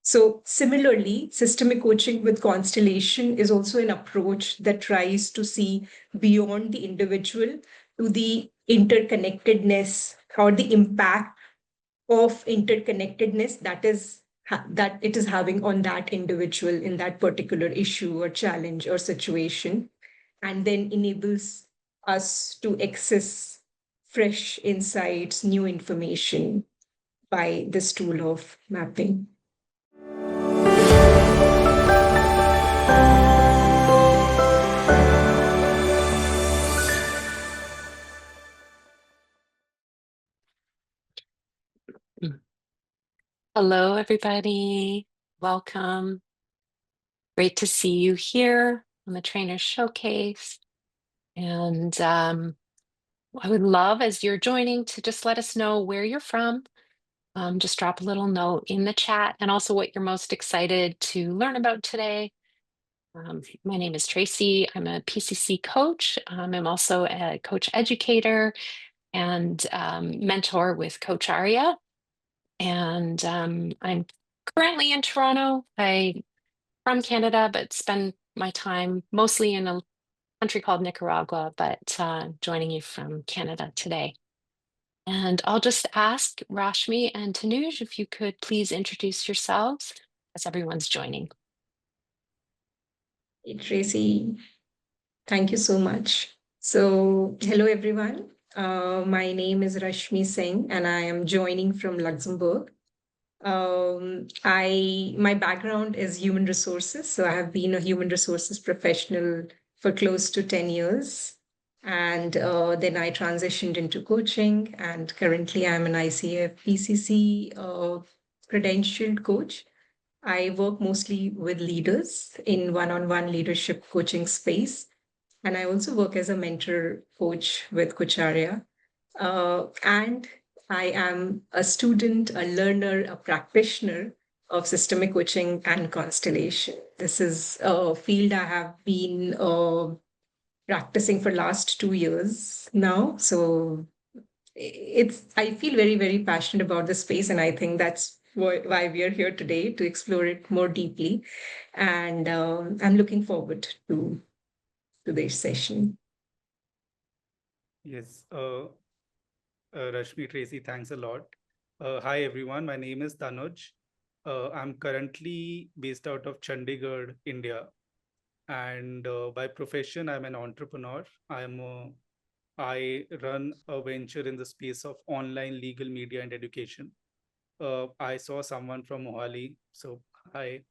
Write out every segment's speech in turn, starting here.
So similarly, systemic coaching with constellation is also an approach that tries to see beyond the individual to the interconnectedness or the impact of interconnectedness that it is having on that individual in that particular issue or challenge or situation, and then enables us to access fresh insights, new information by this tool of mapping. Hello, everybody. Welcome. Great to see you here on the Trainer Showcase. And I would love, as you're joining, to just let us know where you're from. Just drop a little note in the chat and also what you're most excited to learn about today. My name is Tracy. I'm a PCC coach. I'm also a coach educator and mentor with Coacharya. And I'm currently in Toronto. I'm from Canada, but spend my time mostly in a country called Nicaragua, but joining you from Canada today. And I'll just ask Rashmi and Tanuj if you could please introduce yourselves as everyone's joining. Hey, Tracy, thank you so much. So, hello everyone. My name is Rashmi Singh, and I am joining from Luxembourg. My background is human resources, so I have been a human resources professional for close to 10 years, and then I transitioned into coaching, and currently I'm an ICF PCC credentialed coach. I work mostly with leaders in one-on-one leadership coaching space, and I also work as a mentor coach with Coacharya. And I am a student, a learner, a practitioner of systemic coaching and constellation. This is a field I have been practicing for last 2 years now. So I feel very, very passionate about this space, and I think that's why we are here today to explore it more deeply. And I'm looking forward to today's session. Yes, Rashmi, Tracy, thanks a lot. Hi, everyone. My name is Tanuj. I'm currently based out of Chandigarh, India. And by profession, I'm an entrepreneur. I run a venture in the space of online legal media and education. I saw someone from Mohali, so hi.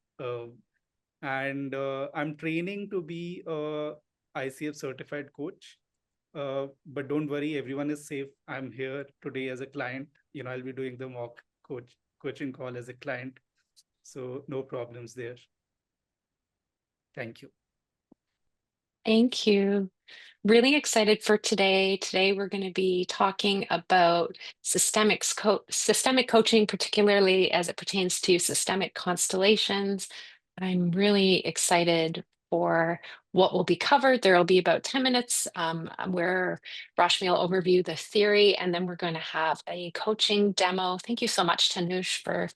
And I'm training to be a ICF certified coach. But don't worry, everyone is safe. I'm here today as a client. I'll be doing the mock coaching call as a client. So no problems there. Thank you. Thank you. Really excited for today. Today, we're going to be talking about systemic coaching, particularly as it pertains to systemic constellations. I'm really excited for what will be covered. There will be about 10 minutes where Rashmi will overview the theory, and then we're going to have a coaching demo. Thank you so much, Tanuj, for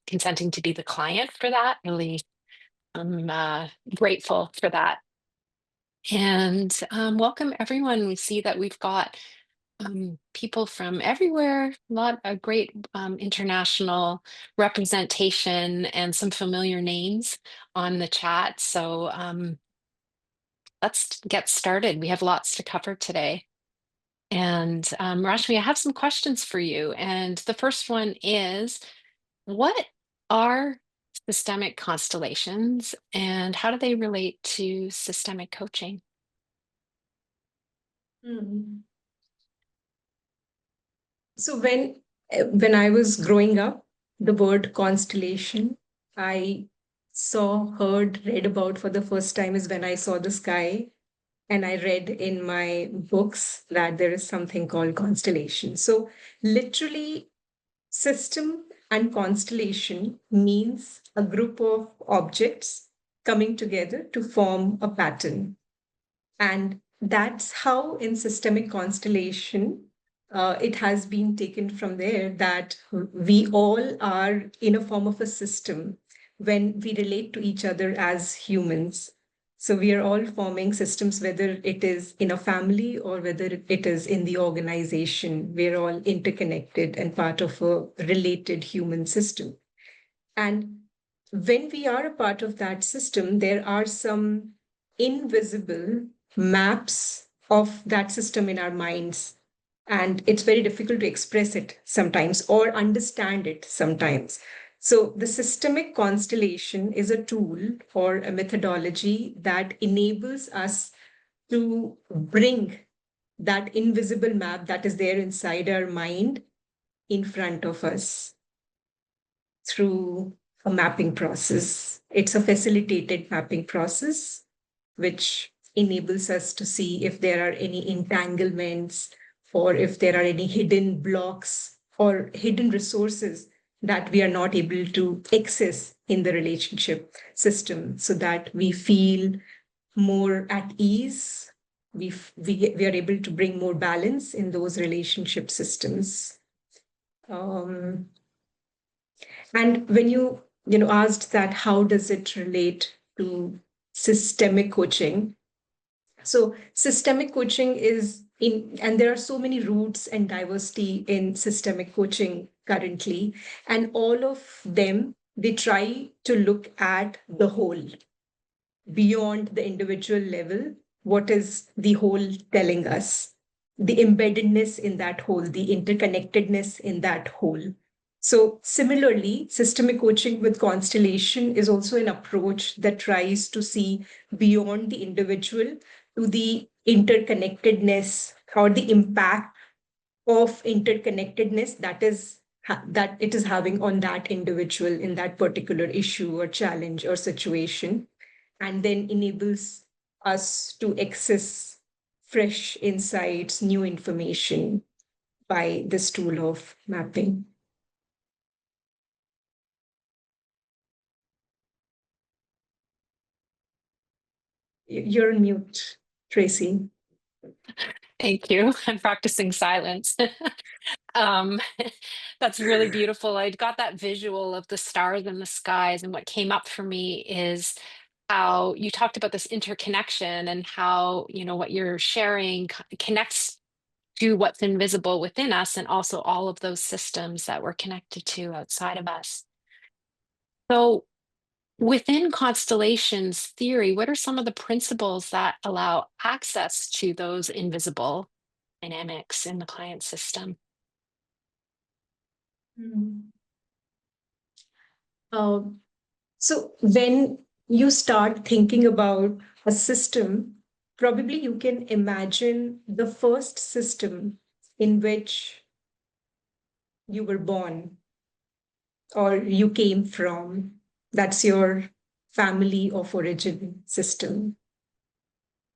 consenting to be the client for that. Really, I'm grateful for that. And welcome everyone. We see that we've got people from everywhere, a great international representation and some familiar names on the chat. So let's get started. We have lots to cover today. And Rashmi, I have some questions for you. And the first one is, what are systemic constellations and how do they relate to systemic coaching? So when I was growing up, the word constellation I read about for the first time is when I saw the sky, and I read in my books that there is something called constellation. So literally, system and constellation means a group of objects coming together to form a pattern. And that's how in systemic constellation, it has been taken from there that we all are in a form of a system when we relate to each other as humans. So we are all forming systems, whether it is in a family or whether it is in the organization. We're all interconnected and part of a related human system. And when we are a part of that system, there are some invisible maps of that system in our minds. And it's very difficult to express it sometimes or understand it sometimes. So, the systemic constellation is a tool or a methodology that enables us to bring that invisible map that is there inside our mind in front of us through a mapping process. It's a facilitated mapping process, which enables us to see if there are any entanglements or if there are any hidden blocks or hidden resources that we are not able to access in the relationship system, so that we feel more at ease. We are able to bring more balance in those relationship systems. And when you asked that how does it relate to systemic coaching? So systemic coaching is and there are so many roots and diversity in systemic coaching currently, and all of them, they try to look at the whole beyond the individual level. What is the whole telling us? The embeddedness in that whole, the interconnectedness in that whole. So similarly, systemic coaching with constellation is also an approach that tries to see beyond the individual to the interconnectedness or the impact of interconnectedness that it is having on that individual in that particular issue or challenge or situation, and then enables us to access fresh insights, new information by this tool of mapping. You're on mute, Tracy. Thank you. I'm practicing silence. That's really beautiful. I got that visual of the stars in the skies, and what came up for me is how you talked about this interconnection and how, what you're sharing connects to what's invisible within us, and also all of those systems that we're connected to outside of us. So, within constellations theory, what are some of the principles that allow access to those invisible dynamics in the client system? So when you start thinking about a system, probably you can imagine the first system in which you were born or you came from. That's your family of origin system.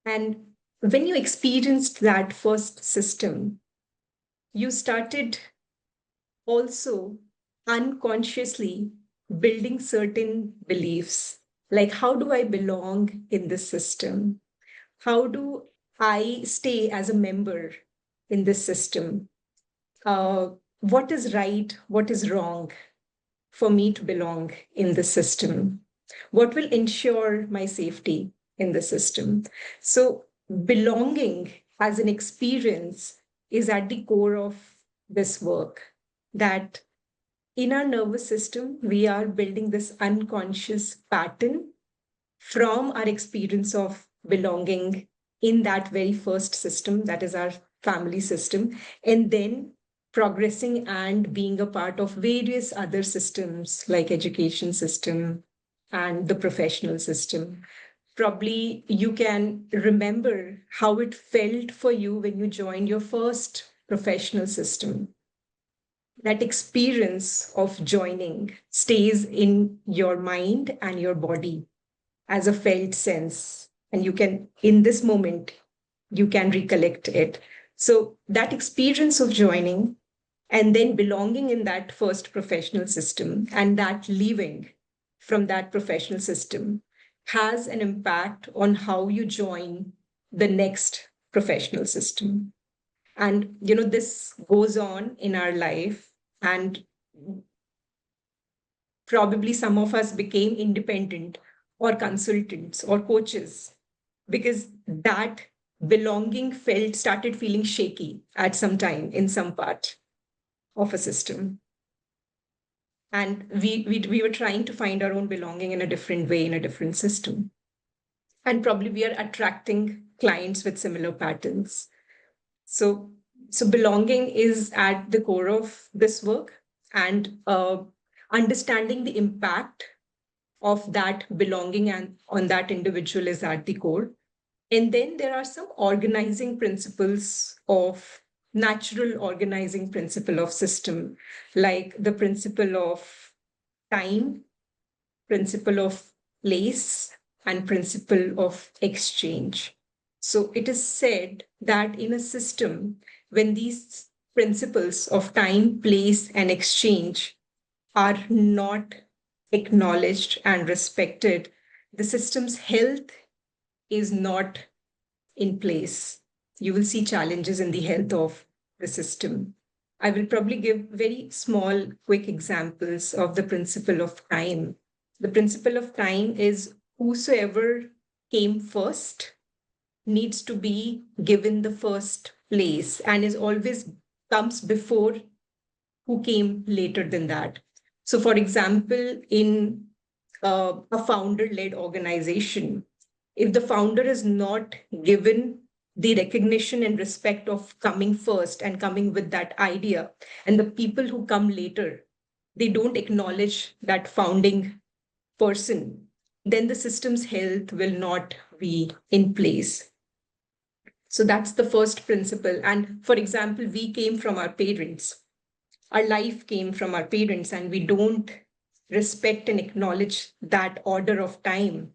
And when you experienced that first system, you started also unconsciously building certain beliefs, like how do I belong in this system? How do I stay as a member in this system? What is right? What is wrong for me to belong in the system? What will ensure my safety in the system? So, belonging as an experience is at the core of this work, that in our nervous system, we are building this unconscious pattern from our experience of belonging in that very first system, that is our family system, and then progressing and being a part of various other systems like education system and the professional system. Probably you can remember how it felt for you when you joined your first professional system. That experience of joining stays in your mind and your body as a felt sense. And you can, in this moment, you can recollect it. So that experience of joining and then belonging in that first professional system and that leaving from that professional system has an impact on how you join the next professional system. And, this goes on in our life. And probably some of us became independent or consultants or coaches because that belonging started feeling shaky at some time in some part of a system. And we were trying to find our own belonging in a different way, in a different system. And probably we are attracting clients with similar patterns. So belonging is at the core of this work, and understanding the impact of that belonging and on that individual is at the core. And then there are some organizing principles of natural organizing principle of system, like the principle of time, principle of place, and principle of exchange. So it is said that in a system, when these principles of time, place, and exchange are not acknowledged and respected, the system's health is not in place. You will see challenges in the health of the system. I will probably give very small, quick examples of the principle of time. The principle of time is whosoever came first needs to be given the first place and is always comes before who came later than that. So, for example, in a founder led organization, if the founder is not given the recognition and respect of coming first and coming with that idea, and the people who come later, they don't acknowledge that founding person, then the system's health will not be in place. So that's the first principle. And for example, we came from our parents. Our life came from our parents, and we don't respect and acknowledge that order of time,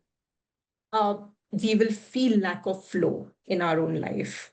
we will feel lack of flow in our own life.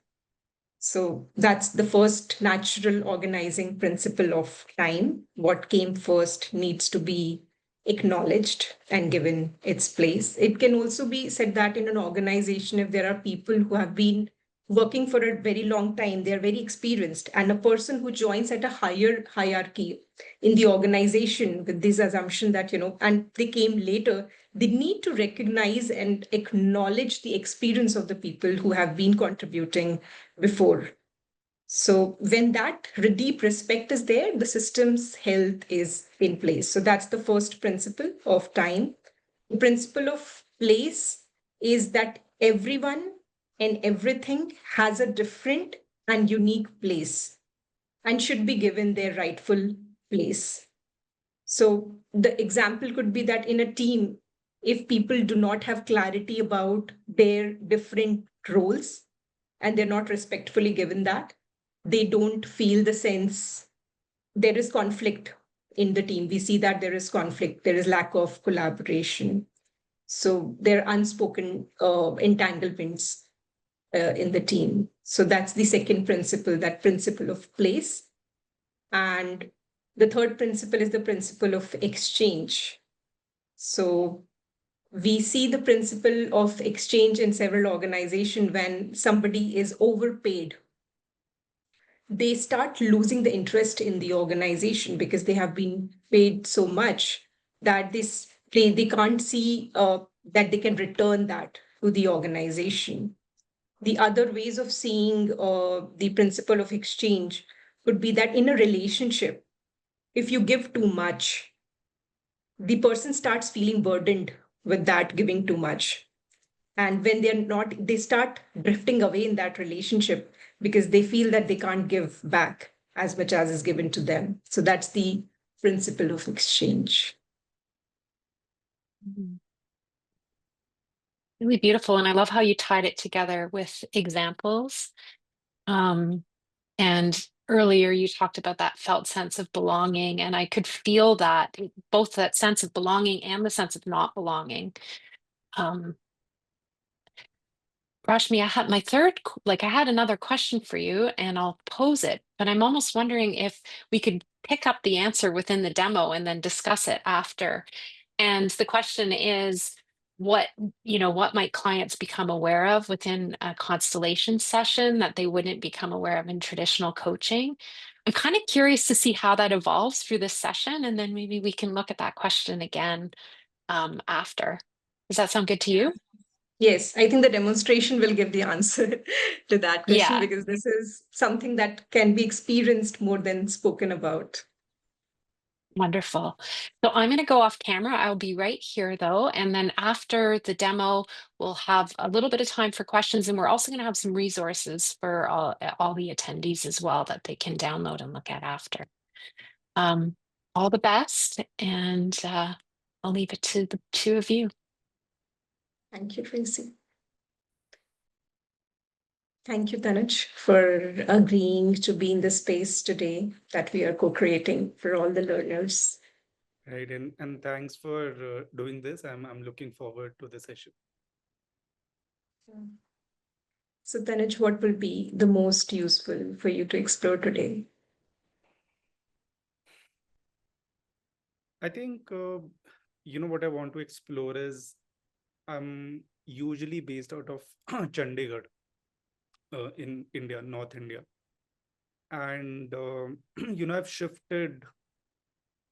So that's the first natural organizing principle of time. What came first needs to be acknowledged and given its place. It can also be said that in an organization, if there are people who have been working for a very long time, they are very experienced, and a person who joins at a higher hierarchy in the organization with this assumption that, and they came later, they need to recognize and acknowledge the experience of the people who have been contributing before. So when that deep respect is there, the system's health is in place. So that's the first principle of time. The principle of place is that everyone and everything has a different and unique place and should be given their rightful place. So the example could be that in a team, if people do not have clarity about their different roles and they're not respectfully given that, they don't feel the sense there is conflict in the team. We see that there is conflict, there is lack of collaboration. So there are unspoken entanglements in the team. So that's the second principle, that principle of place. And the third principle is the principle of exchange. So we see the principle of exchange in several organizations. When somebody is overpaid, they start losing the interest in the organization because they have been paid so much that they can't see that they can return that to the organization. The other ways of seeing the principle of exchange could be that in a relationship, if you give too much, the person starts feeling burdened with that giving too much. And when they're not, they start drifting away in that relationship because they feel that they can't give back as much as is given to them. So that's the principle of exchange. Really beautiful. And I love how you tied it together with examples. And earlier you talked about that felt sense of belonging, and I could feel that, both that sense of belonging and the sense of not belonging. Rashmi, I had I had another question for you, and I'll pose it, but I'm almost wondering if we could pick up the answer within the demo and then discuss it after. And the question is, what might clients become aware of within a constellation session that they wouldn't become aware of in traditional coaching. I'm kind of curious to see how that evolves through this session, and then maybe we can look at that question again after. Does that sound good to you? Yes, I think the demonstration will give the answer to that question, Yeah. because this is something that can be experienced more than spoken about. Wonderful. So I'm going to go off camera. I'll be right here though. And then after the demo, we'll have a little bit of time for questions. And we're also going to have some resources for all the attendees as well that they can download and look at after. All the best. And I'll leave it to the two of you. Thank you, Tracy. Thank you, Tanuj, for agreeing to be in the space today that we are co-creating for all the learners. Right, and thanks for doing this. I'm looking forward to the session. So, Tanuj, what will be the most useful for you to explore today? I think what I want to explore is I'm usually based out of Chandigarh in India, North India, and I've shifted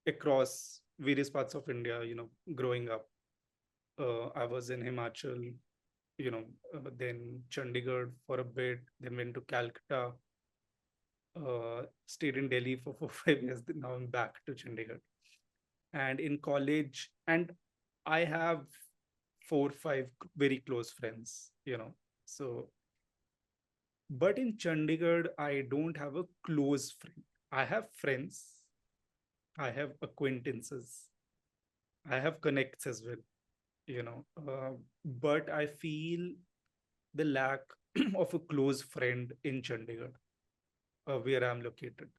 across various parts of India. Growing up, I was in Himachal, then Chandigarh for a bit, then went to Calcutta, stayed in Delhi for 4 5 years. Now I'm back to Chandigarh. And in college, and I have 4 5 very close friends. So, but in Chandigarh, I don't have a close friend. I have friends, I have acquaintances, I have connects as well. But I feel the lack of a close friend in Chandigarh, where I'm located.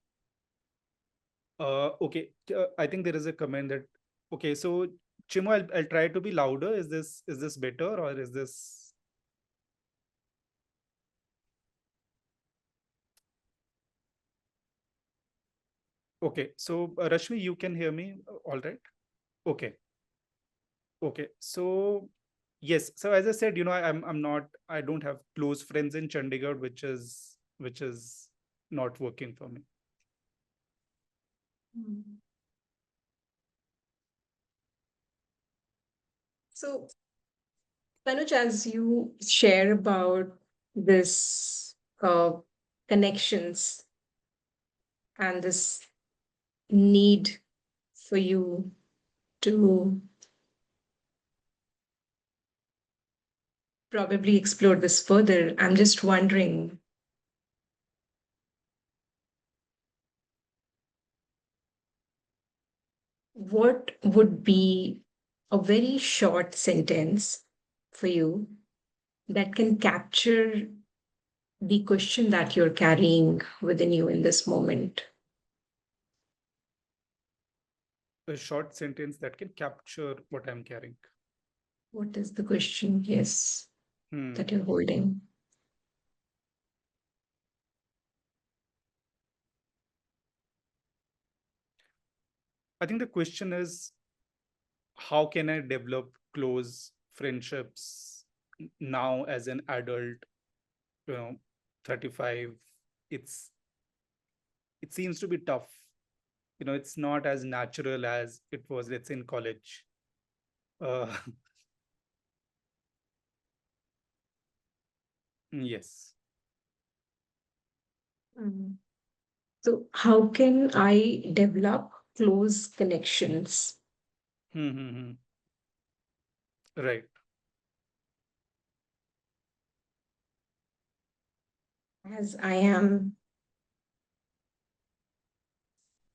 Okay, I think there is a comment that okay. So Chimo, I'll try to be louder. Is this better, or is this okay? So Rashmi, you can hear me, all right? Okay, okay. So yes. So as I said, I'm not. I don't have close friends in Chandigarh, which is not working for me. So, Tanuj, as you share about this connections and this need for you to probably explore this further, I'm just wondering, what would be a very short sentence for you that can capture the question that you're carrying within you in this moment? A short sentence that can capture what I'm carrying. What is the question? Yes, Hmm. that you're holding. I think the question is, how can I develop close friendships now as an adult, you know, 35? It's it seems to be tough. It's not as natural as it was, let's say, in college. Uh, yes. Mm. So, how can I develop close connections? Hmm, hmm, hmm. Right. As I am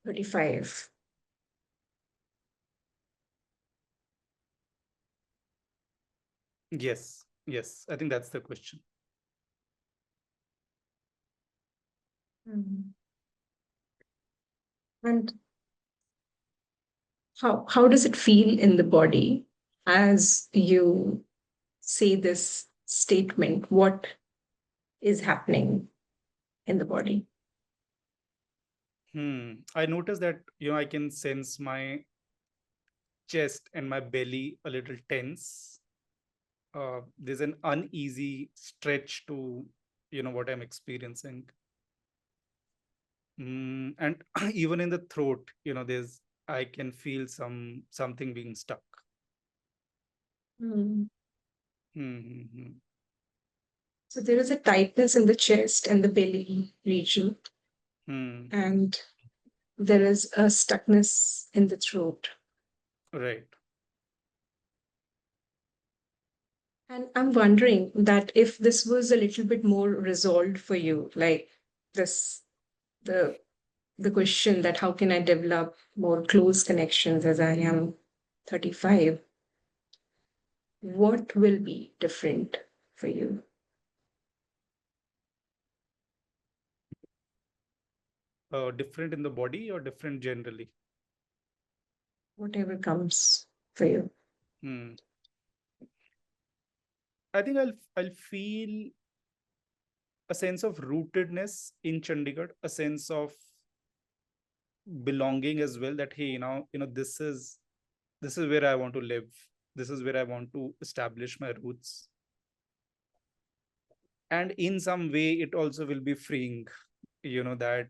35. Yes. Yes. I think that's the question. Mm. And how does it feel in the body as you say this statement? What is happening in the body? I noticed that, I can sense my chest and my belly a little tense. there's an uneasy stretch to, what I'm experiencing. And even in the throat, I can feel something being stuck. Mm. Mm-hmm. So there is a tightness in the chest and the belly region, Hmm. and there is a stuckness in the throat. Right. And I'm wondering that if this was a little bit more resolved for you, like this, the the question that how can I develop more close connections as I am 35, what will be different for you? Different in the body or different generally? Whatever comes for you. Hmm. I think I'll feel a sense of rootedness in Chandigarh, a sense of belonging as well. That hey, this is where I want to live. This is where I want to establish my roots. And in some way, it also will be freeing. That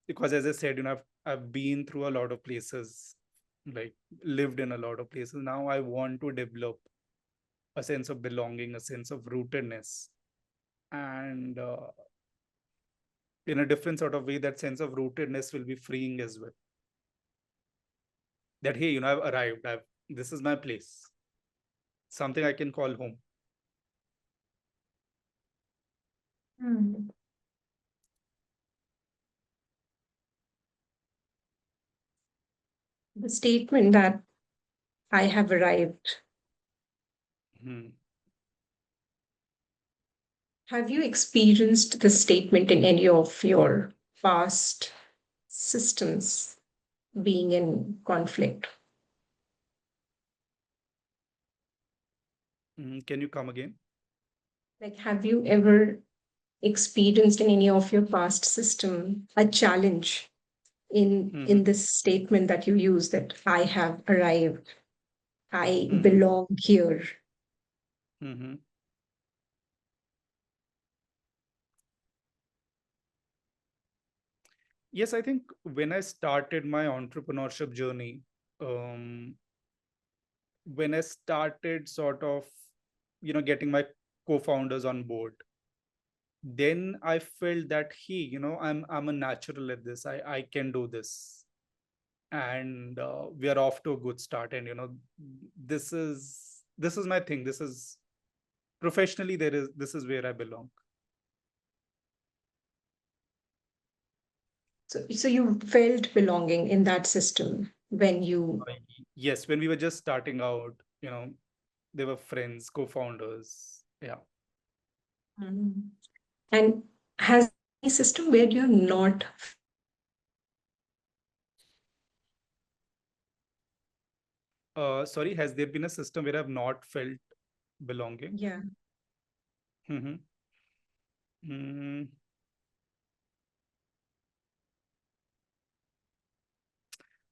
because as I said, I've been through a lot of places, like lived in a lot of places. Now I want to develop a sense of belonging, a sense of rootedness, and in a different sort of way, that sense of rootedness will be freeing as well. That hey, I've arrived. This is my place, something I can call home. Hmm. The statement that I have arrived. Hmm. Have you experienced this statement in any of your past systems being in conflict? Can you come again? Like, have you ever experienced in any of your past system a challenge Hmm. in this statement that you use that I have arrived, I Hmm. belong here? Hmm. Yes, I think when I started my entrepreneurship journey, um, when I started sort of, getting my co-founders on board, then I felt that I'm a natural at this. I can do this, and we are off to a good start. And this is my thing. This is professionally this is where I belong. So you felt belonging in that system when you. Uh, yes, when we were just starting out, they were friends, co-founders. Yeah. Mhm. And has any system where you're not. Sorry, has there been a system where I've not felt belonging? Yeah. Mm-hmm. Mm,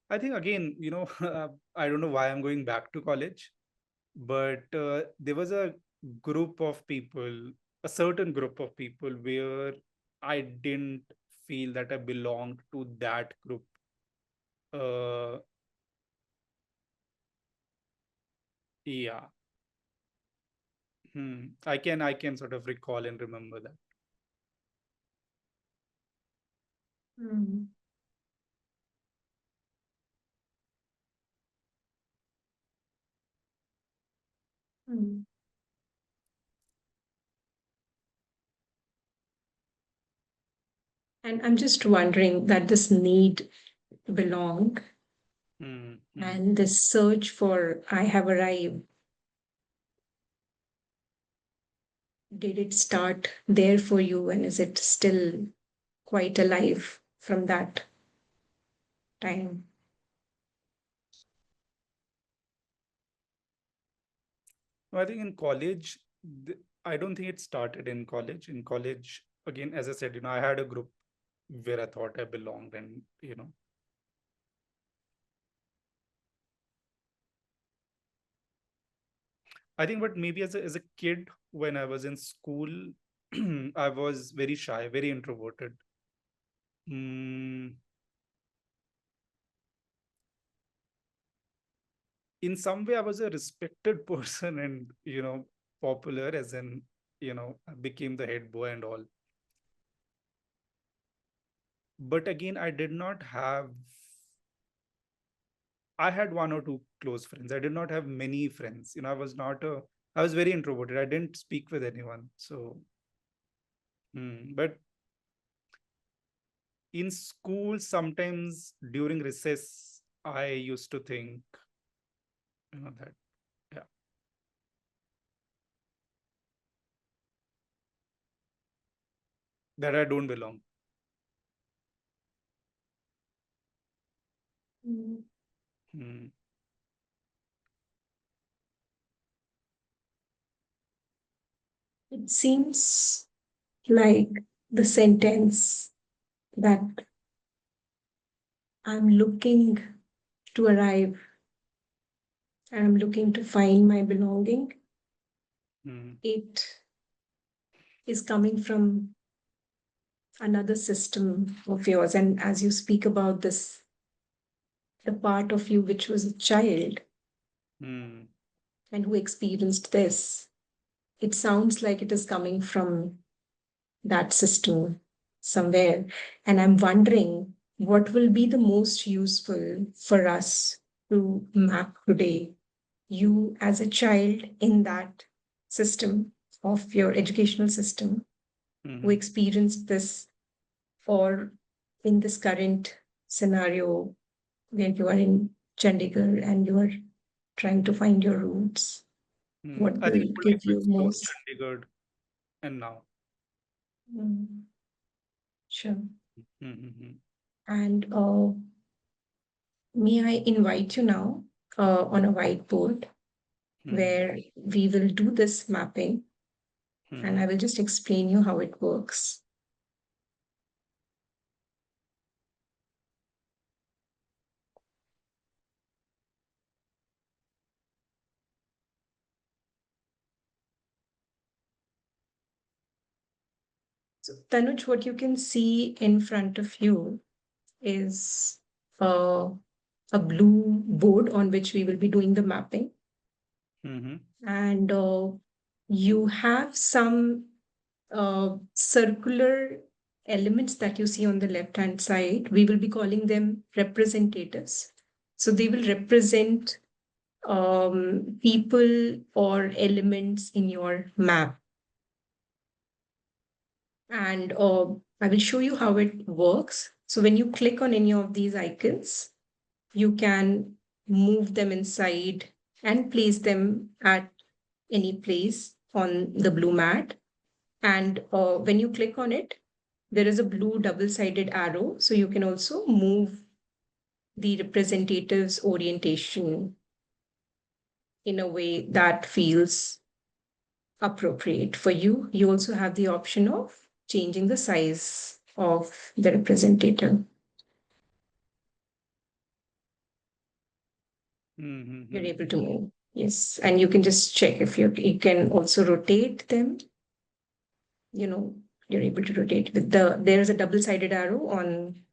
I think again, I don't know why I'm going back to college, but there was a group of people, a certain group of people where I didn't feel that I belonged to that group. Uh, yeah. I can sort of recall and remember that. Mm. Mm. And I'm just wondering that this need to belong Mm-hmm. and this search for I have arrived, did it start there for you and is it still quite alive from that time? No, I think in college, I don't think it started in college. In college, again, as I said, I had a group where I thought I belonged, and I think, but maybe as a kid, when I was in school, I was very shy, very introverted. Mm, in some way, I was a respected person and, popular, as in, I became the head boy and all. But again, I had one or two close friends. I did not have many friends. I was very introverted. I didn't speak with anyone. So, but in school, sometimes during recess, I used to think, that, yeah, that I don't belong. Mm. Hmm. It seems like the sentence that I'm looking to arrive and I'm looking to find my belonging. Hmm. It is coming from another system of yours. And as you speak about this, the part of you which was a child Hmm. and who experienced this, it sounds like it is coming from that system somewhere. And I'm wondering what will be the most useful for us to map today. You as a child in that system of your educational system who Hmm. experienced this, or in this current scenario where you are in Chandigarh and you are trying to find your roots, what I think will I would give like to you explore most? Chandigarh and now. Mm, sure. Hmm. And may I invite you now on a whiteboard Hmm. where we will do this mapping and I Hmm. will just explain you how it works. So, Tanuj, what you can see in front of you is a blue board on which we will be doing the mapping. Hmm. And you have some circular elements that you see on the left hand side. We will be calling them representatives. So they will represent people or elements in your map. And I will show you how it works. So when you click on any of these icons, you can move them inside and place them at any place on the blue mat. And when you click on it, there is a blue double-sided arrow. So you can also move the representative's orientation in a way that feels appropriate for you. You also have the option of changing the size of the representative. You're able to move. Yes. And you can just check if you can also rotate them. You're able to rotate with there's a double-sided arrow on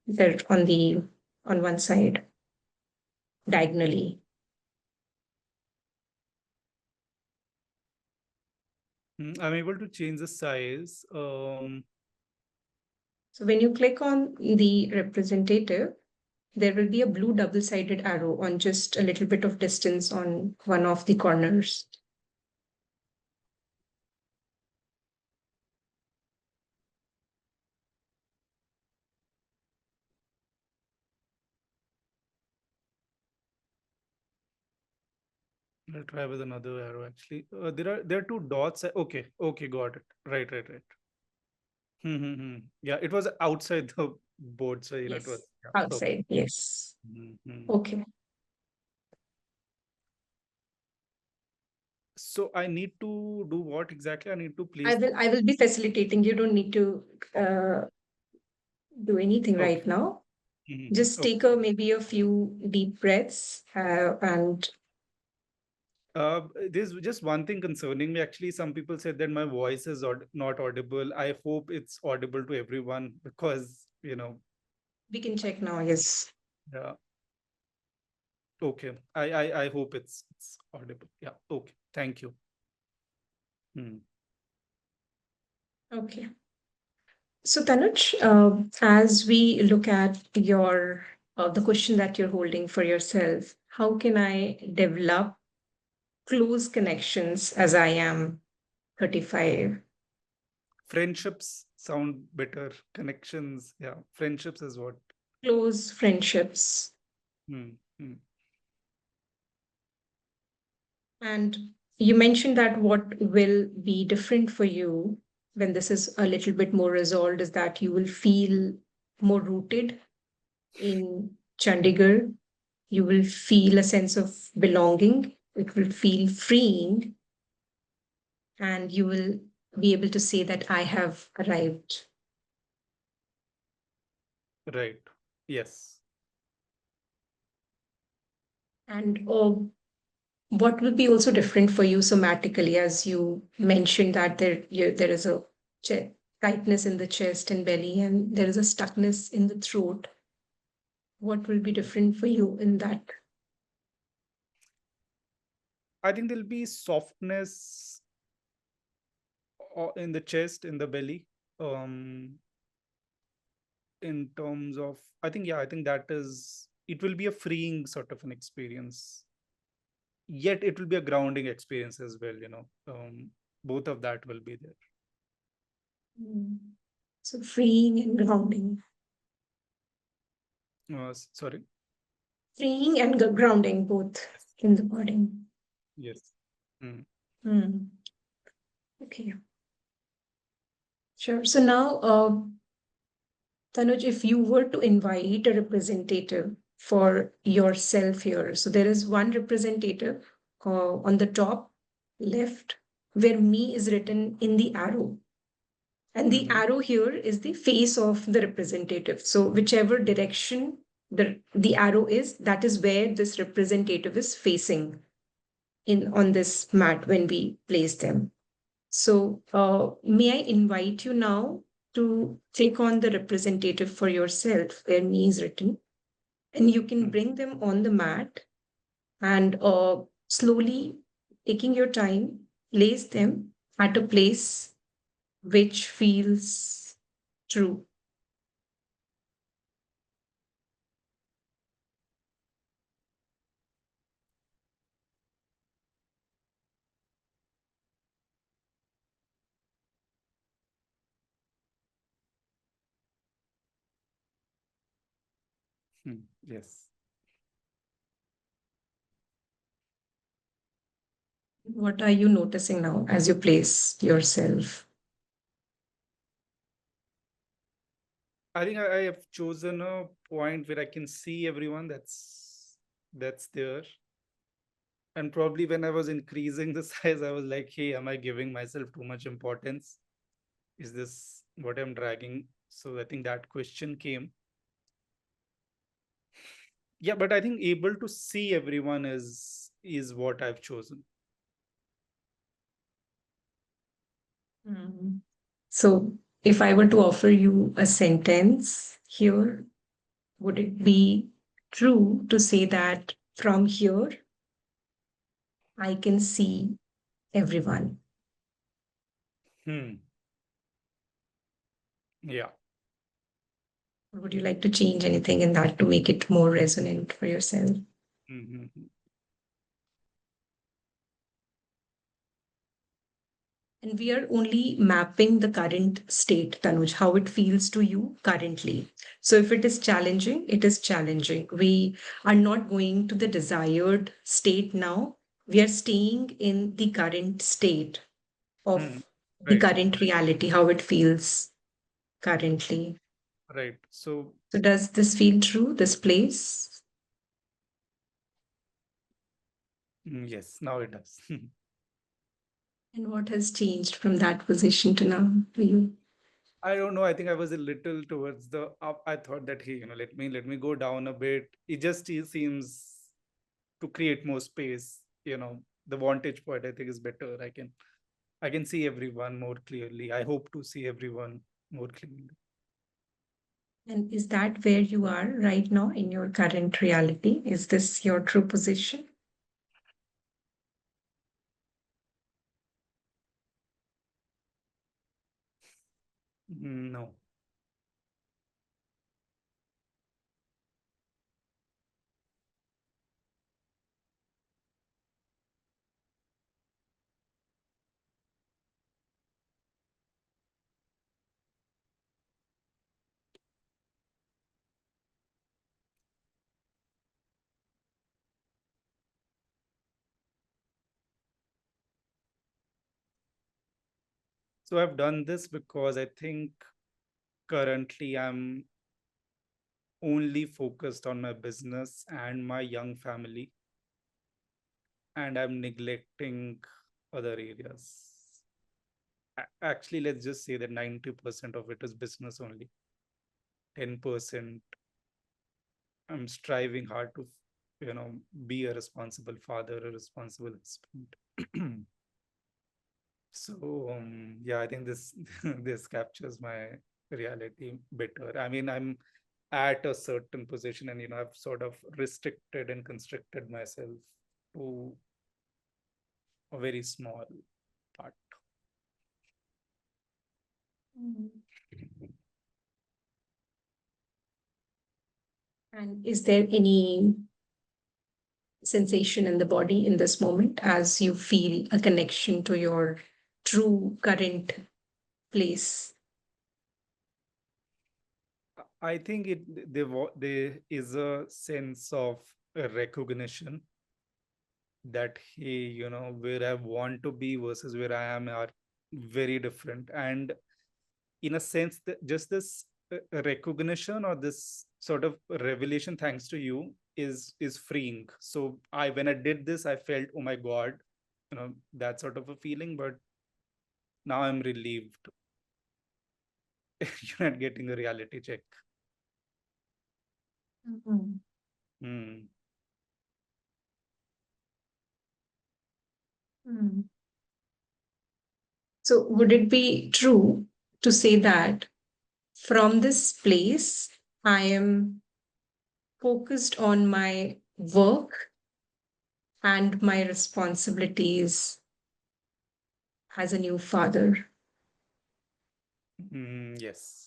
one side diagonally. I'm able to change the size. So when you click on the representative, there will be a blue double-sided arrow on just a little bit of distance on one of the corners. I'll try with another arrow actually. There are two dots. Okay, got it. Right. Yeah, it was outside the board, so it was, Yes, yeah, perfect. outside. Yes. Mhm. Okay. So I need to do what exactly? I need to I place. will I will be facilitating. You don't need to uh, do anything Okay. right now. Just Okay. take maybe a few deep breaths and There's just one thing concerning me. Actually, some people said that my voice is not audible. I hope it's audible to everyone because, We can check now, yes. yeah. Okay. I hope it's audible. Yeah. Okay. Thank you. Okay. So Tanuj, as we look at your the question that you're holding for yourself, how can I develop close connections as I am 35? Friendships sound better. Connections. Yeah. Friendships is what. Close friendships. Hmm. Hmm. And you mentioned that what will be different for you when this is a little bit more resolved is that you will feel more rooted in Chandigarh. You will feel a sense of belonging. It will feel freeing. And you will be able to say that I have arrived. Right. Yes. And what will be also different for you somatically, as you mentioned that there is a tightness in the chest and belly, and there is a stuckness in the throat. What will be different for you in that? I think there'll be softness in the chest, in the belly. In terms of, I think that is, it will be a freeing sort of an experience. Yet it will be a grounding experience as well, both of that will be there. Mm. So freeing and grounding. Sorry. Freeing and grounding both in the body. Yes. Mm. Mm. Okay. Sure. So now, Tanuj, if you were to invite a representative for yourself here, so there is one representative on the top left where me is written in the arrow. And the arrow here is the face of the representative. So whichever direction the arrow is, that is where this representative is facing on this mat when we place them. So may I invite you now to click on the representative for yourself where me is written, and you can bring them on the mat and slowly taking your time, place them at a place which feels true. Yes. What are you noticing now as you place yourself? I think I have chosen a point where I can see everyone that's there. And probably when I was increasing the size, I was like, hey, am I giving myself too much importance? Is this what I'm dragging? So I think that question came. Yeah, but I think able to see everyone is what I've chosen. Mm. So, if I were to offer you a sentence here, would it be true to say that from here I can see everyone? Yeah. Or would you like to change anything in that to make it more resonant for yourself? Mm-hmm. And we are only mapping the current state, Tanuj, how it feels to you currently. So if it is challenging, it is challenging. We are not going to the desired state now. We are staying in the current state of the Right. current reality, how it feels currently. Right. So So does this feel true, this place? yes, now it does. And what has changed from that position to now for you? I don't know. I think I was a little towards the up. I thought that, hey, let me go down a bit. It just seems to create more space, the vantage point I think is better. I can see everyone more clearly. I hope to see everyone more clearly. And is that where you are right now in your current reality? Is this your true position? No. So I've done this because I think currently I'm only focused on my business and my young family, and I'm neglecting other areas. Actually, let's just say that 90% of it is business only. 10% I'm striving hard to, be a responsible father, a responsible husband. So yeah, I think this this captures my reality better. I mean, I'm at a certain position, and I've sort of restricted and constricted myself to a very small part. And is there any sensation in the body in this moment as you feel a connection to your true current place? I think there is a sense of a recognition that, hey, where I want to be versus where I am are very different. And in a sense, just this recognition or this sort of revelation, thanks to you, is freeing. So when I did this, I felt, oh my God, that sort of a feeling. But now I'm relieved. You're not getting a reality check. Mhm. Hmm. Mm. So, would it be true to say that from this place, I am focused on my work and my responsibilities as a new father? Yes.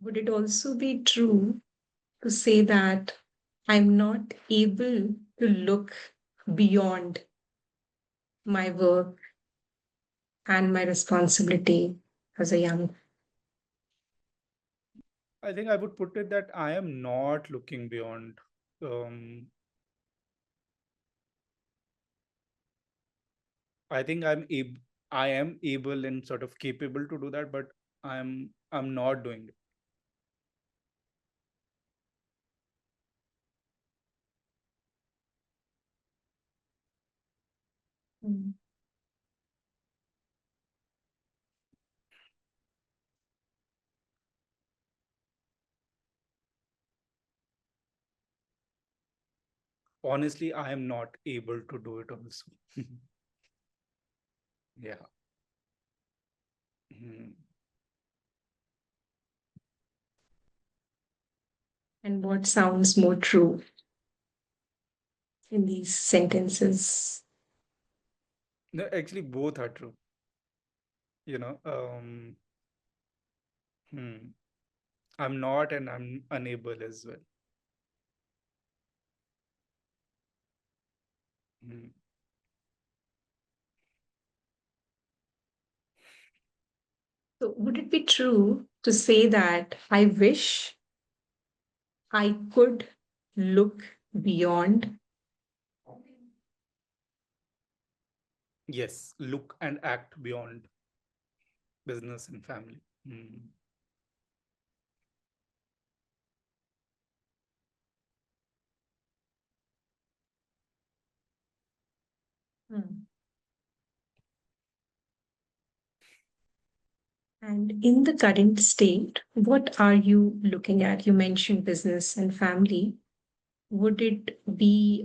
Would it also be true to say that I'm not able to look beyond my work and my responsibility as a young? I think I would put it that I am not looking beyond. Um, I think I am able and sort of capable to do that, but I'm not doing it. Mm. Honestly, I am not able to do it also. Yeah. Mhm. And what sounds more true in these sentences? No, actually, both are true. You know, um, hmm. I'm not and I'm unable as well. Hmm. So, would it be true to say that I wish I could look beyond? Yes, look and act beyond business and family. Hmm. Hmm. And in the current state, what are you looking at? You mentioned business and family. Would it be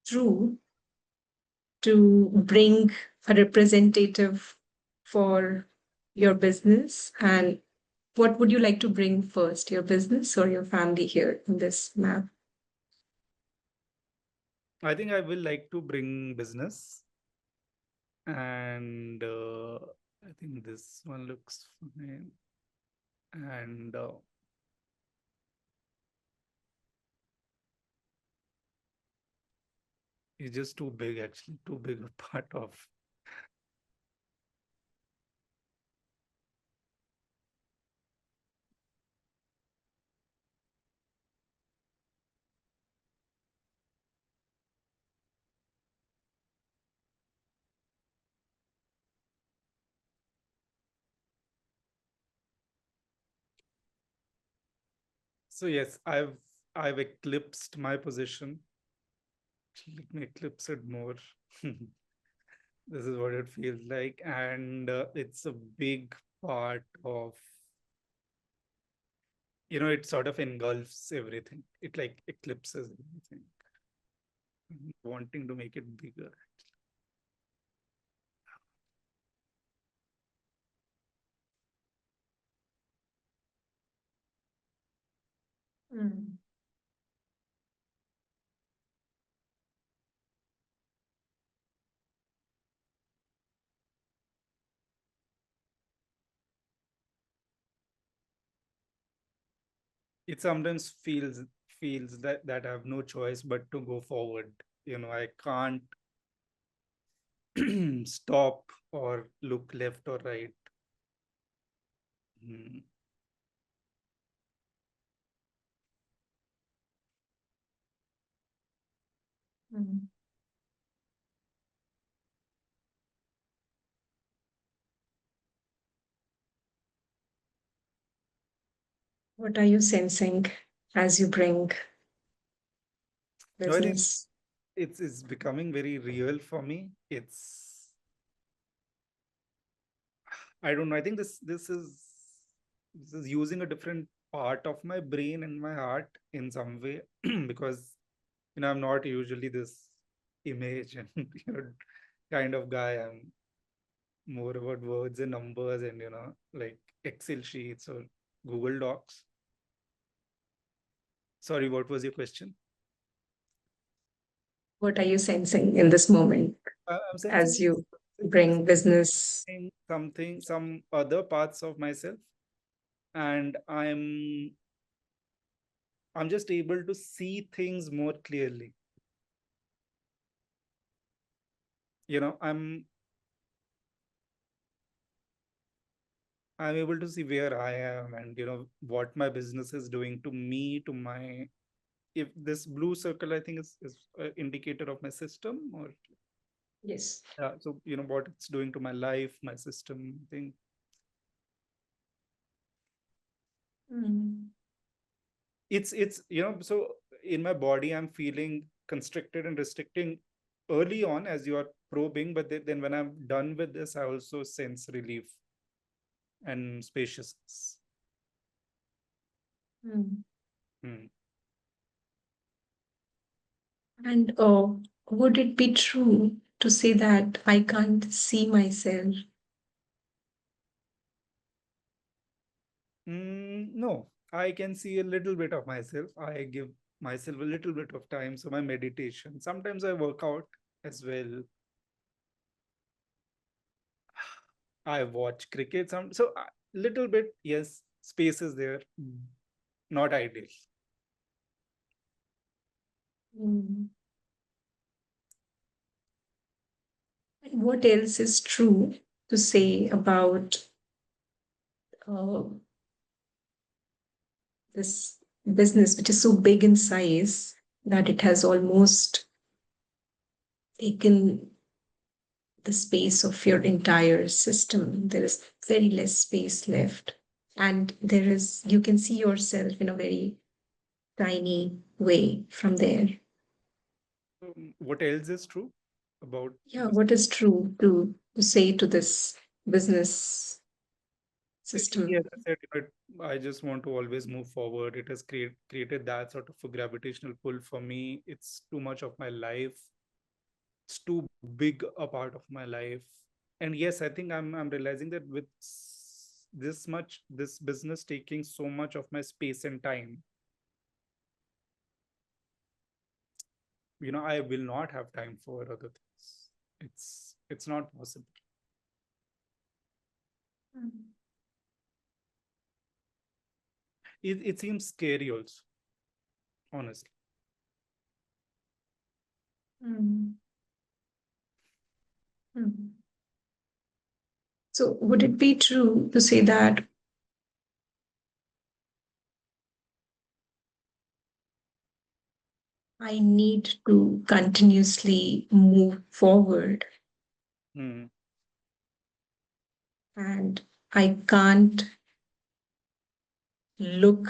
true to bring a representative for your business? And what would you like to bring first, your business or your family here in this map? I think I will like to bring business, and I think this one looks fine. And it's just too big, actually, too big a part of. So yes, I've eclipsed my position. Let me eclipse it more. This is what it feels like, and it's a big part of, it sort of engulfs everything. It like eclipses everything. Wanting to make it bigger. Mm. It sometimes feels that I have no choice but to go forward. I can't stop or look left or right. Hmm. Mm. What are you sensing as you bring No, I think business? it's becoming very real for me. I don't know. I think this is using a different part of my brain and my heart in some way, because I'm not usually this image and kind of guy. I'm more about words and numbers and like Excel sheets or Google Docs. Sorry, what was your question? What are you sensing in this moment I'm as sensing you this bring business? something, some other parts of myself, and I'm just able to see things more clearly. You know, I'm able to see where I am, and what my business is doing to me, to my, if this blue circle, I think is an indicator of my system, or Yes. so what it's doing to my life, my system thing. Mm. It's so in my body I'm feeling constricted and restricting early on as you are probing, but then when I'm done with this, I also sense relief and spaciousness. Mm. Hmm. And would it be true to say that I can't see myself? No, I can see a little bit of myself. I give myself a little bit of time. So my meditation, sometimes I work out as well. I watch cricket. So a little bit, yes, space is there. Not ideal. Mm. And what else is true to say about uh, this business, which is so big in size that it has almost taken the space of your entire system? There is very less space left. And you can see yourself in a very tiny way from there. What else is true about Yeah, this? what is true too? to say to this business system? Yes, I said, I just want to always move forward. It has created that sort of a gravitational pull for me. It's too much of my life. It's too big a part of my life. And yes, I think I'm realizing that with this business taking so much of my space and time, I will not have time for other things. It's not possible. It seems scary also, honestly. Mm. Mm. So would it be true to say that I need to continuously move forward Hmm. and I can't look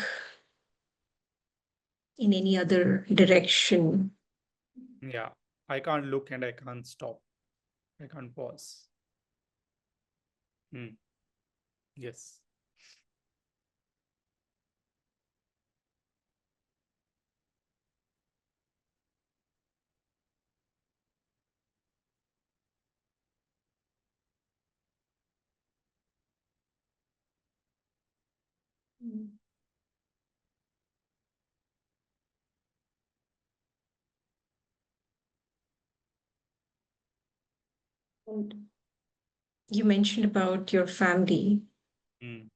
in any other direction? Yeah, I can't look and I can't stop. I can't pause. Hmm. Yes. Mm. And you mentioned about your family. Hmm.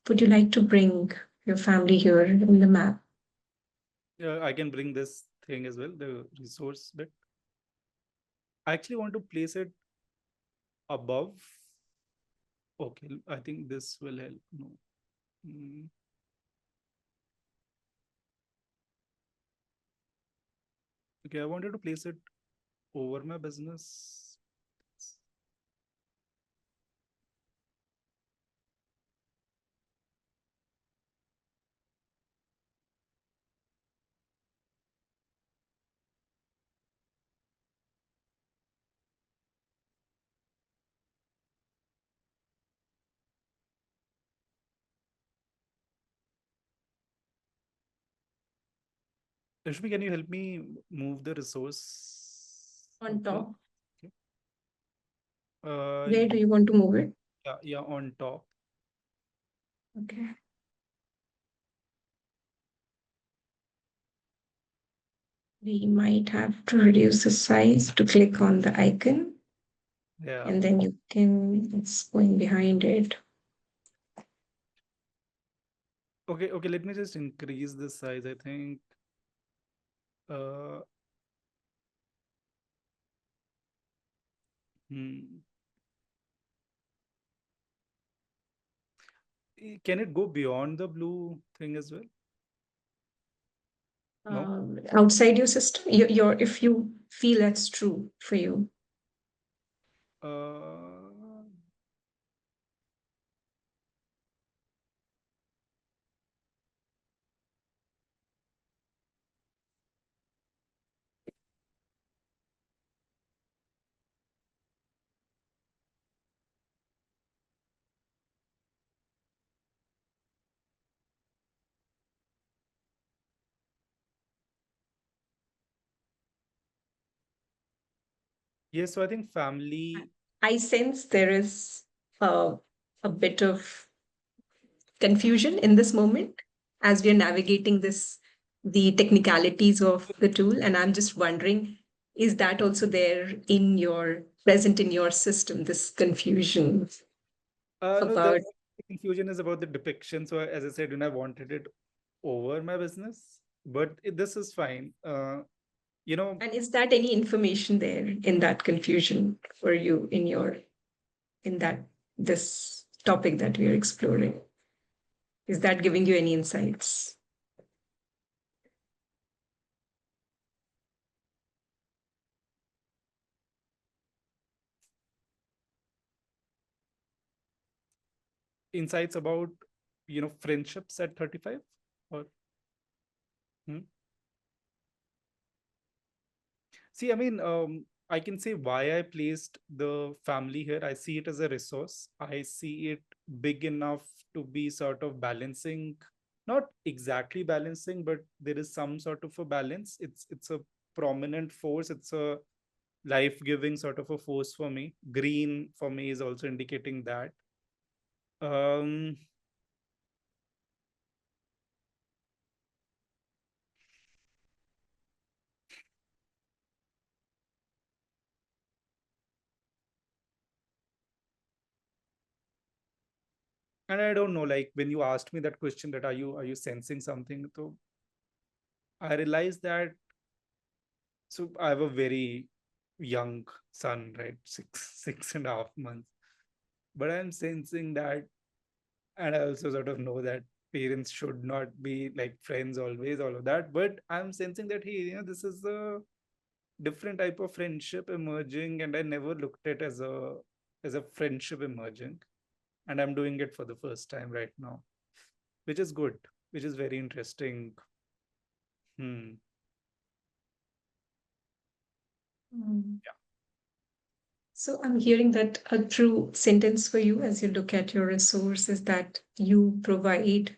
Would you like to bring your family here in the map? I can bring this thing as well, the resource bit. I actually want to place it above. Okay, I think this will help. No. Hmm. Okay, I wanted to place it over my business. Rashmi, can you help me move the resource On up there? top? Okay. Where do you want to move it? Yeah, on top. Okay. We might have to reduce the size to click on the icon, Yeah. and then it's going behind it. Okay, let me just increase the size, I think. Uh, hmm. Can it go beyond the blue thing as well? No? Outside your system, if you feel that's true for you. Uh, yes, so I think family. I sense there is uh, a bit of confusion in this moment as we are navigating the technicalities of the tool. And I'm just wondering, is that also there present in your system, this confusion No, the about? confusion is about the depiction. So as I said, I wanted it over my business, but this is fine. And is that any information there in that confusion for you in that this topic that we are exploring? Is that giving you any insights? insights about, friendships at 35 or. Hmm? See, I mean, I can say why I placed the family here. I see it as a resource. I see it big enough to be sort of balancing, not exactly balancing, but there is some sort of a balance. It's a prominent force. It's a life-giving sort of a force for me. Green for me is also indicating that. Um, and I don't know, like when you asked me that question, that are you sensing something? So I realized that, so I have a very young son, right? Six and a half months. But I'm sensing that, and I also sort of know that parents should not be like friends always, all of that. But I'm sensing that this is a different type of friendship emerging, and I never looked at as a friendship emerging. And I'm doing it for the first time right now, which is good, which is very interesting. Hmm. Mm. Yeah. So I'm hearing that a true sentence for you as you look at your resource is that you provide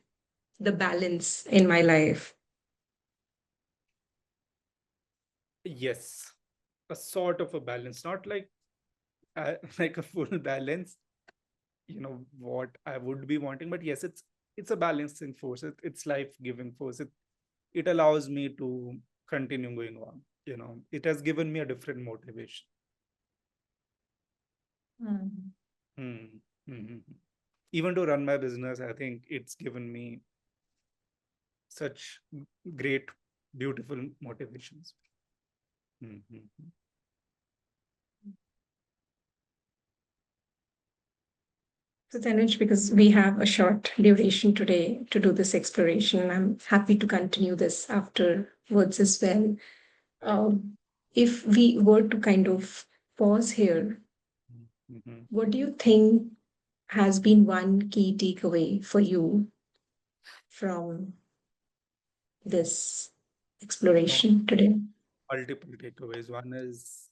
the balance in my life. Yes, a sort of a balance, not like like a full balance, what I would be wanting, but yes, it's a balancing force. It's life giving force. It allows me to continue going on. It has given me a different motivation. Mm. Hmm. Mhm. Even to run my business, I think it's given me such great, beautiful motivations. Mhm. So Tanuj, because we have a short duration today to do this exploration, I'm happy to continue this afterwards as well. Right. If we were to kind of pause here, Mhm. what do you think has been one key takeaway for you from this No, exploration today? multiple takeaways. One is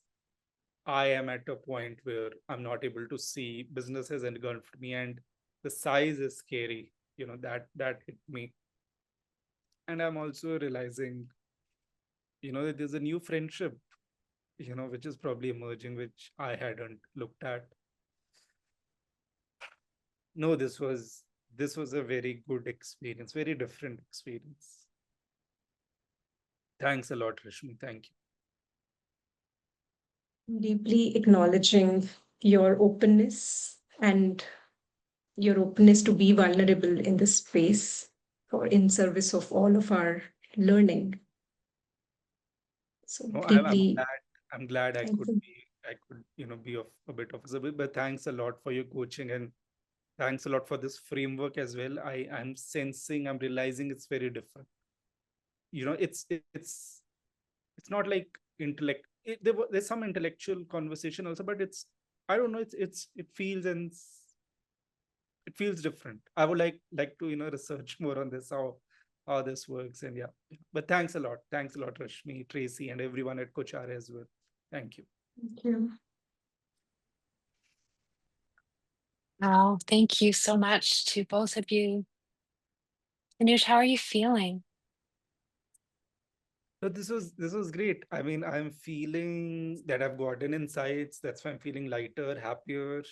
I am at a point where I'm not able to see businesses engulfed me, and the size is scary. That hit me. And I'm also realizing, that there's a new friendship, which is probably emerging, which I hadn't looked at. No, this was a very good experience, very different experience. Thanks a lot, Rashmi. Thank you. Deeply acknowledging your openness and your openness to be vulnerable in this space for in service of all of our learning. So No, I'm deeply glad. I'm glad thankful. I could, be of a bit of a service. But thanks a lot for your coaching, and thanks a lot for this framework as well. I'm realizing it's very different. It's not like intellect. There's some intellectual conversation also, but I don't know. It feels different. I would like to research more on this, how this works, and yeah. But thanks a lot, Rashmi, Tracy, and everyone at Coachara as well. Thank you. Thank you. Wow, thank you so much to both of you. Tanuj, how are you feeling? So this was great. I mean, I'm feeling that I've gotten insights. That's why I'm feeling lighter, happier.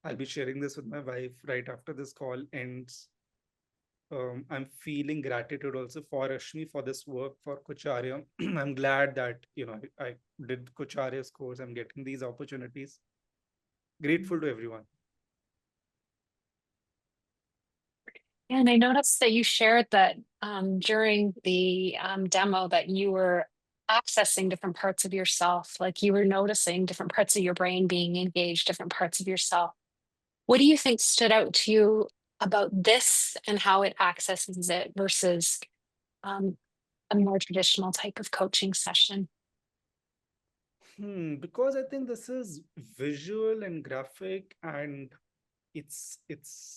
I'll be sharing this with my wife right after this call ends. I'm feeling gratitude also for Rashmi for this work for Coacharya. I'm glad that I did Coacharya's course. I'm getting these opportunities. Grateful to everyone. And I noticed that you shared that during the demo that you were accessing different parts of yourself, like you were noticing different parts of your brain being engaged, different parts of yourself. What do you think stood out to you about this and how it accesses it versus um, a more traditional type of coaching session? Because I think this is visual and graphic, and it's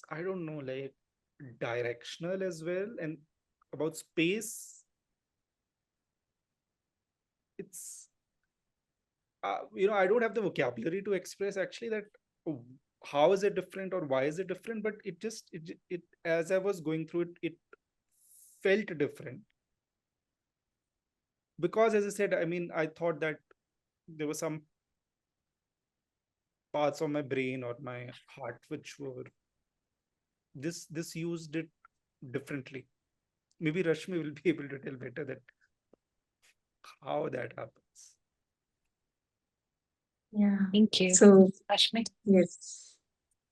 I don't know, like directional as well, and about space. I don't have the vocabulary to express actually that how is it different or why is it different, but it as I was going through it, it felt different. Because as I said, I mean, I thought that there were some parts of my brain or my heart which were this used it differently. Maybe Rashmi will be able to tell better that how that happens. Yeah. Thank you. So Rashmi? yes.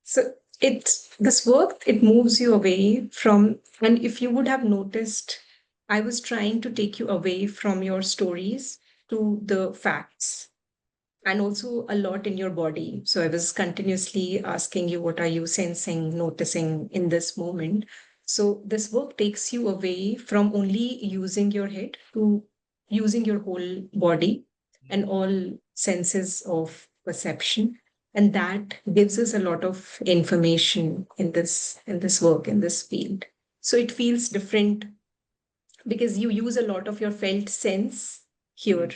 So this work, it moves you away from, and if you would have noticed, I was trying to take you away from your stories to the facts, and also a lot in your body. So I was continuously asking you, what are you sensing, noticing in this moment? So this work takes you away from only using your head to using your whole body and all senses of perception. And that gives us a lot of information in this work, in this field. So it feels different because you use a lot of your felt sense here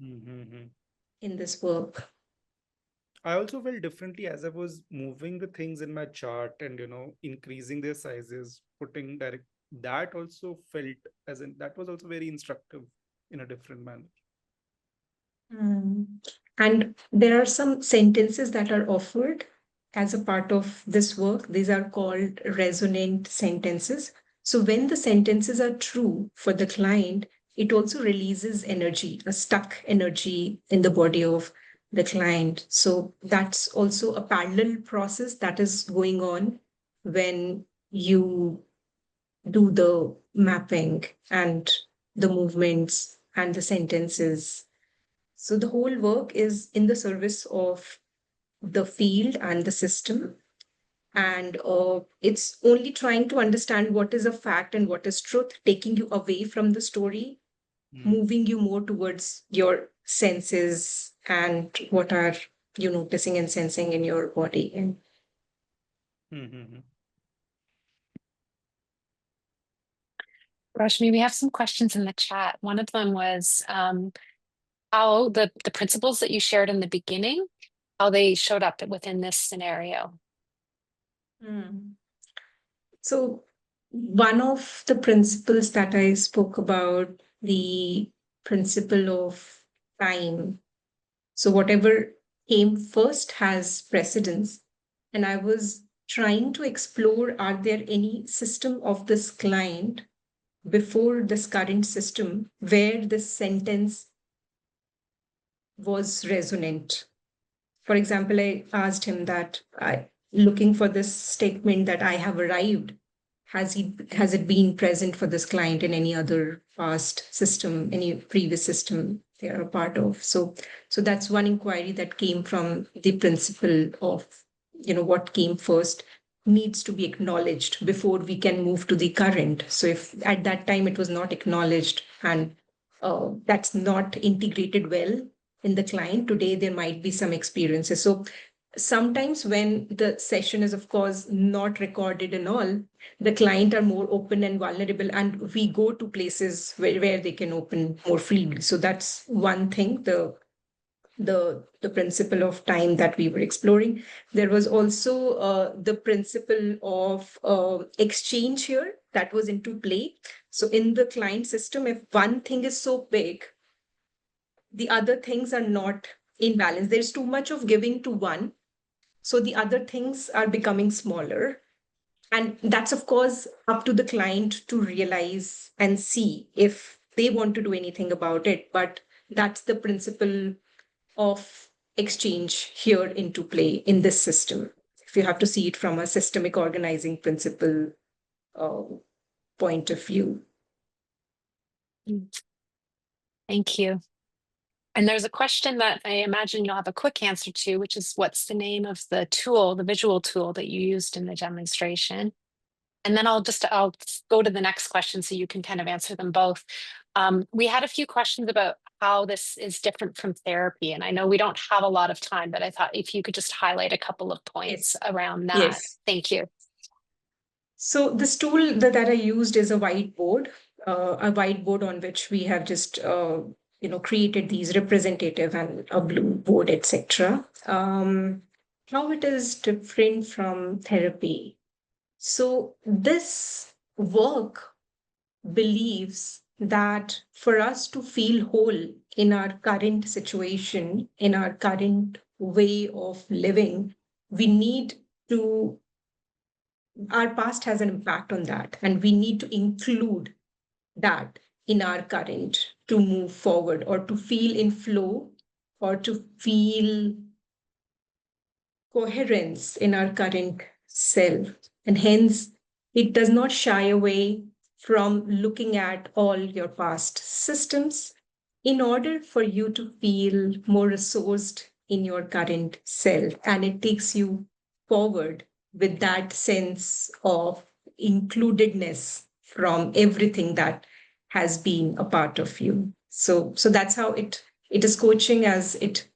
Mm-hmm. in this work. I also felt differently as I was moving the things in my chart and increasing their sizes, putting direct. That also felt as in that was also very instructive in a different manner. Mm. And there are some sentences that are offered as a part of this work. These are called resonant sentences. So when the sentences are true for the client, it also releases energy, a stuck energy in the body of the client. So that's also a parallel process that is going on when you do the mapping and the movements and the sentences. So the whole work is in the service of the field and the system. And it's only trying to understand what is a fact and what is truth, taking you away from the story, moving you more towards your senses and what are you noticing and sensing in your body. And Mm-hmm. Rashmi, we have some questions in the chat. One of them was how the principles that you shared in the beginning, how they showed up within this scenario. So one of the principles that I spoke about, the principle of time. So whatever came first has precedence. And I was trying to explore, are there any system of this client before this current system where this sentence was resonant? For example, I asked him that looking for this statement that I have arrived, has it been present for this client in any other past system, any previous system they are a part of? So that's one inquiry that came from the principle of, what came first needs to be acknowledged before we can move to the current. So if at that time it was not acknowledged and that's not integrated well in the client, today there might be some experiences. So sometimes when the session is of course not recorded and all, the client are more open and vulnerable, and we go to places where they can open more freely. So that's one thing, the principle of time that we were exploring. There was also the principle of exchange here that was into play. So in the client system, if one thing is so big, the other things are not in balance. There's too much of giving to one, so the other things are becoming smaller. And that's, of course, up to the client to realize and see if they want to do anything about it. But that's the principle of exchange here into play in this system. If you have to see it from a systemic organizing principle uh, point of view. Thank you. And there's a question that I imagine you'll have a quick answer to, which is what's the name of the tool, the visual tool that you used in the demonstration? And then I'll go to the next question so you can kind of answer them both. We had a few questions about how this is different from therapy. And I know we don't have a lot of time, but I thought if you could just highlight a couple of points around that. Yes. Thank you. So this tool that I used is a whiteboard on which we have just created these representative and a blue board, etc. How it is different from therapy. So this work believes that for us to feel whole in our current situation, in our current way of living, we need to, our past has an impact on that, and we need to include that in our current to move forward or to feel in flow or to feel coherence in our current self. And hence, it does not shy away from looking at all your past systems in order for you to feel more resourced in your current self. And it takes you forward with that sense of includedness from everything that has been a part of you. So that's how it is coaching, as it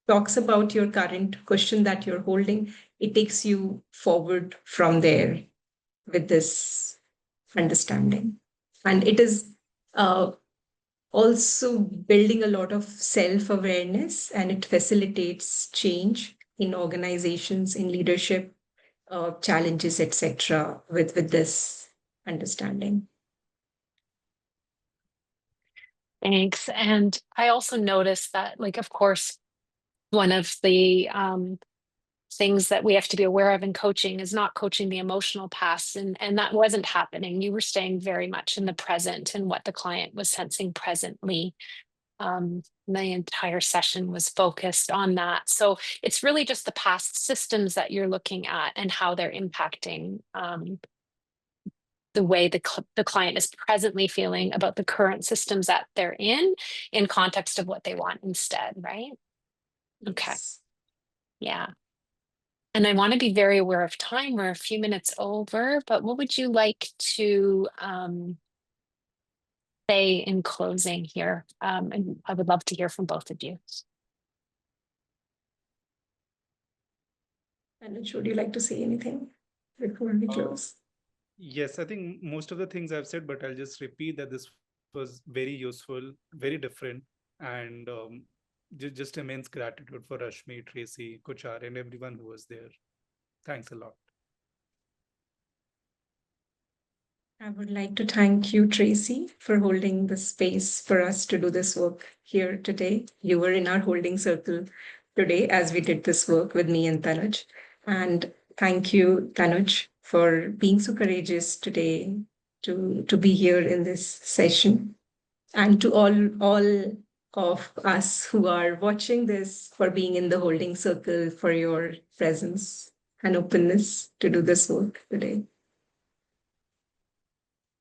talks about your current question that you're holding. It takes you forward from there with this understanding. And it is also building a lot of self-awareness, and it facilitates change in organizations, in leadership, challenges, etc. with this understanding. Thanks. And I also noticed that, like, of course, one of the things that we have to be aware of in coaching is not coaching the emotional past. And that wasn't happening. You were staying very much in the present and what the client was sensing presently. The entire session was focused on that. So it's really just the past systems that you're looking at and how they're impacting the way the client is presently feeling about the current systems that they're in context of what they want instead, right? Okay. Yes. Yeah. And I want to be very aware of time. We're a few minutes over, but what would you like to say in closing here? And I would love to hear from both of you. Tanuj, would you like to say anything before we close? Yes, I think most of the things I've said, but I'll just repeat that this was very useful, very different, and just immense gratitude for Rashmi, Tracy, Coacharya, and everyone who was there. Thanks a lot. I would like to thank you, Tracy, for holding the space for us to do this work here today. You were in our holding circle today as we did this work with me and Tanuj. And thank you, Tanuj, for being so courageous today to be here in this session. And to all of us who are watching this, for being in the holding circle, for your presence and openness to do this work today.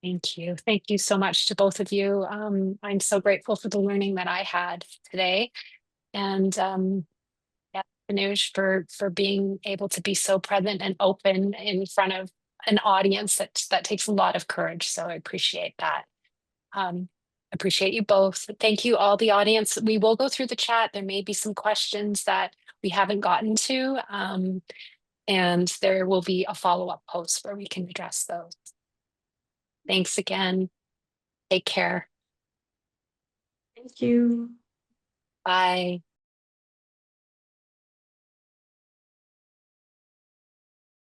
Thank you. Thank you so much to both of you. I'm so grateful for the learning that I had today. And yeah, Tanuj, for being able to be so present and open in front of an audience that takes a lot of courage. So I appreciate that. Appreciate you both. Thank you, all the audience. We will go through the chat. There may be some questions that we haven't gotten to, and there will be a follow-up post where we can address those. Thanks again. Take care. Thank you. Bye.